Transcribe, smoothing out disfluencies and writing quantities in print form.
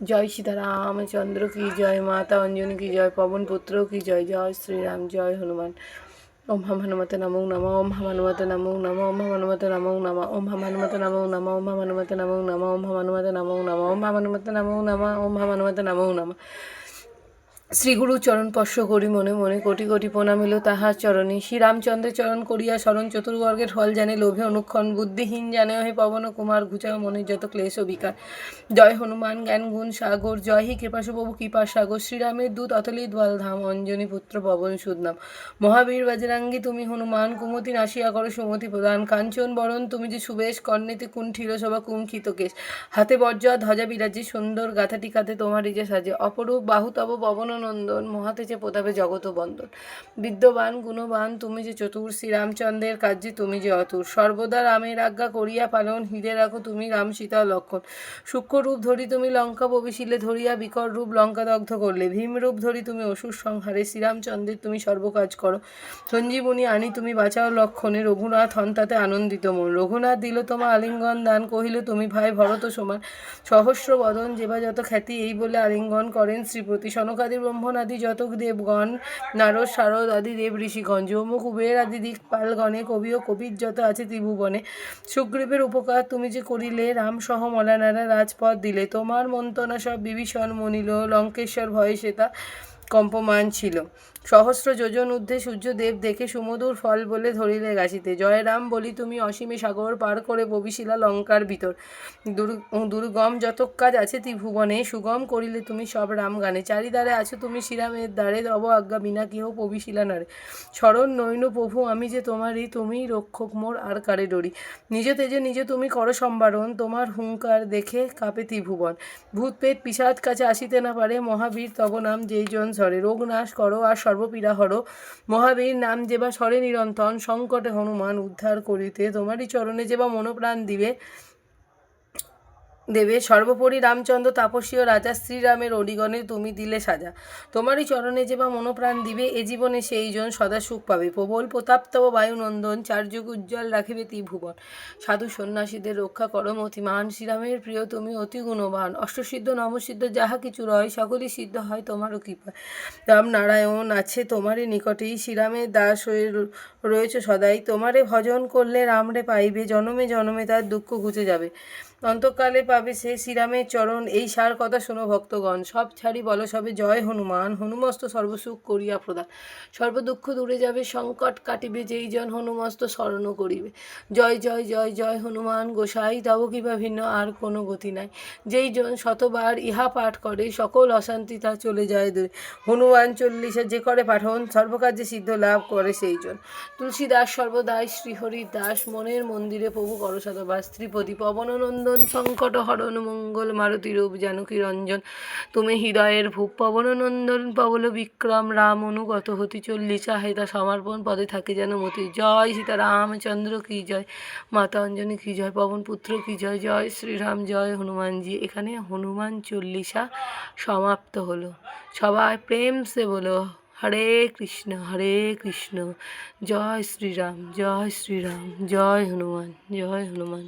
जय सीता रामचंद्र की जय, माता अंजनी की जय, पवन पुत्रों की जय। जय श्री राम, जय हनुमान। ओम हम हनुमते नमो नमः, ओम हम हनुमते नमो नमः, ओम हम हनुमते नमो नमः, ओम हम हनुमते नमो नमः, ओम हम हनुमते नमो नमः, ओम हम हनुमते नमो नमः, ओम हम हनुमते नमो नमः, ओम हम हनुमते नमो नमः। শ্রীগুরু চরণ স্পর্শ করি মনে মনে, কোটি কোটি প্রণাম এলো তাহার চরণে। শ্রীরামচন্দ্রের চরণ করিয়া স্মরণ, চতুর্বর্গের ফল জানে লোভে অনুক্ষণ, বুদ্ধিহীন জানে হে পবন কুমার, ঘুচাও মনের যত ক্লেশ বিকার। জয় হনুমান জ্ঞান গুণ সাগর, জয় হি কৃপাশু প্রভু কৃপা সাগর। শ্রীরামের দূত অতলিত বলধাম, অঞ্জনী পুত্র পবন সুদনাম। মহাবীর বজরাঙ্গী তুমি হনুমান, কুমতি নাশিয়া করো সুমতি প্রদান। কাঞ্চন বরণ তুমি যে সুবেশ, কর্ণেতে কুণ্ঠিত শোভা কুঙ্কিত কেশ। হাতে বজ্র ধ্বজা বিরাজে, সুন্দর গাথাটি কাঁধে তোমারই যে সাজে। অপরূপ বাহু তব পবন নন্দন, মহাতে যে প্রতাপে জগত বন্দন। বিদ্যবান গুণবান তুমি যে চতুর, শ্রীরামচন্দ্রের কার্যে তুমি যে অতুর। সর্বদা রামের আজ্ঞা করিয়া পালন, হৃদে রাখো তুমি রাম সীতা লক্ষণ। সূক্ষ্ম রূপ ধরি তুমি লঙ্কা প্রবেশিলে, ধরিয়া বিকট রূপ লঙ্কা দগ্ধ করলে। ভীম রূপ ধরি তুমি অসুর সংহারে, শ্রীরামচন্দ্রের তুমি সর্বকাজ করো। সঞ্জীবনী আনি তুমি বাঁচাও লক্ষণে, রঘুনাথ হন তাতে আনন্দিত মন। রঘুনাথ দিল তোমা আলিঙ্গন দান, কহিল তুমি ভাই ভরত সমান। সহস্র বদন যেবা যত খ্যাতি, এই বলে আলিঙ্গন করেন শ্রীপতি। সনকাদি ব্রহ্মণাদি যত দেবগণ, নারদ শারদ আদি দেব ঋষিগণ। যৌম কুবের আদি দিকপালগণে, কবি ও কবির যত আছে ত্রিভুবনে। সুগ্রীবের উপকার তুমি যে করিলে, রাম সহ মলানারা রাজপথ দিলে। তোমার মন্ত্রণা সব বিভীষণ মনিল, লঙ্কেশ্বর ভয়ে সেতা কম্পমান ছিল। সহস্র যোজন ঊর্ধ্বে সূর্যদেব দেখে, সুমধুর ফল বলে ধরিলে গাছিতে। জয় রাম বলি তুমি অসীমে সাগর পার করে, প্রবেশিলা লঙ্কার ভিতর। দুর্গম যত কাজ আছে ত্রিভুবনে, সুগম করিলে তুমি সব রাম গানে। চারিদ্বারে আছো তুমি শ্রীরামের দ্বারে, তব আজ্ঞা বিনা কেহ প্রবেশিলা নারে। শরণ নৈন প্রভু আমি যে তোমারই, তুমি রক্ষক মোর আর কারে ডরি। নিজ তেজে নিজে তুমি করো সম্বারণ, তোমার হুঙ্কার দেখে কাঁপে ত্রিভুবন। ভূত পেট পিশাচ কাছে আসিতে না পারে, মহাবীর তব নাম যেই জন স্বরে। রোগ নাশ করো আর সর্বপীড়া হরো, মহাবীর নাম যেবা স্বরে নিরন্তন। সংকটে হনুমান উদ্ধার করিতে, তোমারই চরণে যেবা মনোপ্রাণ দেবে। সর্বোপরি রামচন্দ্র তাপসী ও রাজা, শ্রীরামের অডিগণে তুমি দিলে সাজা। তোমারই চরণে যে বা মনোপ্রাণ দিবে, এ জীবনে সেই জন সদা সুখ পাবে। প্রবল প্রতাপ তব বায়ুনন্দন, চার যুগ উজ্জ্বল রাখিবে ত্রিভুবন। সাধু সন্ন্যাসীদের রক্ষা করো মতিমান, শ্রীরামের প্রিয় তুমি অতি গুণবান। অষ্টসিদ্ধ নবসিদ্ধ যাহা কিছু রয়, সকলই সিদ্ধ হয় তোমারও কৃপায়। রাম নারায়ণ আছে তোমারই নিকটেই, শ্রীরামের দাস হয়ে রয়েছে সদাই। তোমারে ভজন করলে রামরে পাইবে, জনমে জনমে তার দুঃখ ঘুচে যাবে। অন্তকালে পাবে সে শ্রীরামের চরণ, এই সার কথা শোনো ভক্তগণ। সব ছাড়ি বলো সবে জয় হনুমান, হনুমস্ত সর্বসুখ করিয়া প্রদান। সর্বদুঃখ দূরে যাবে, সংকট কাটিবে, যেই জন হনুমস্ত স্মরণ করিবে। জয় জয় জয় জয় হনুমান গোসাই, তব কৃপা ভিন্ন আর কোনো গতি নাই। যেই জন শতবার ইহা পাঠ করে, সকল অশান্তি তা চলে যায় দূরে। হনুমান চল্লিশা যে করে পাঠন, সর্বকার্যে সিদ্ধ লাভ করে সেই জন। তুলসীদাস সর্বদাই শ্রীহরির দাস, মনের মন্দিরে প্রভু করো সদবাস। ত্রিপদী পবননন্দন সংকট হরণ, মঙ্গল মারুতি রূপ জানকী রঞ্জন। তুমি হৃদয়ের ভূপ পবননন্দন, পবল বিক্রম রাম অনুগত হতি। চল্লিশা হেতা সমর্পণ, পদে থাকে যেন মতি। জয় সীতা রামচন্দ্র কি জয়, মাতা অঞ্জনী কি জয়, পবন পুত্র কি জয়। জয় শ্রীরাম, জয় হনুমানজি। এখানে হনুমান চল্লিশা সমাপ্ত হলো। সবাই প্রেম সে বলো হরে কৃষ্ণ হরে কৃষ্ণ, জয় শ্রীরাম জয় শ্রীরাম, জয় হনুমান জয় হনুমান।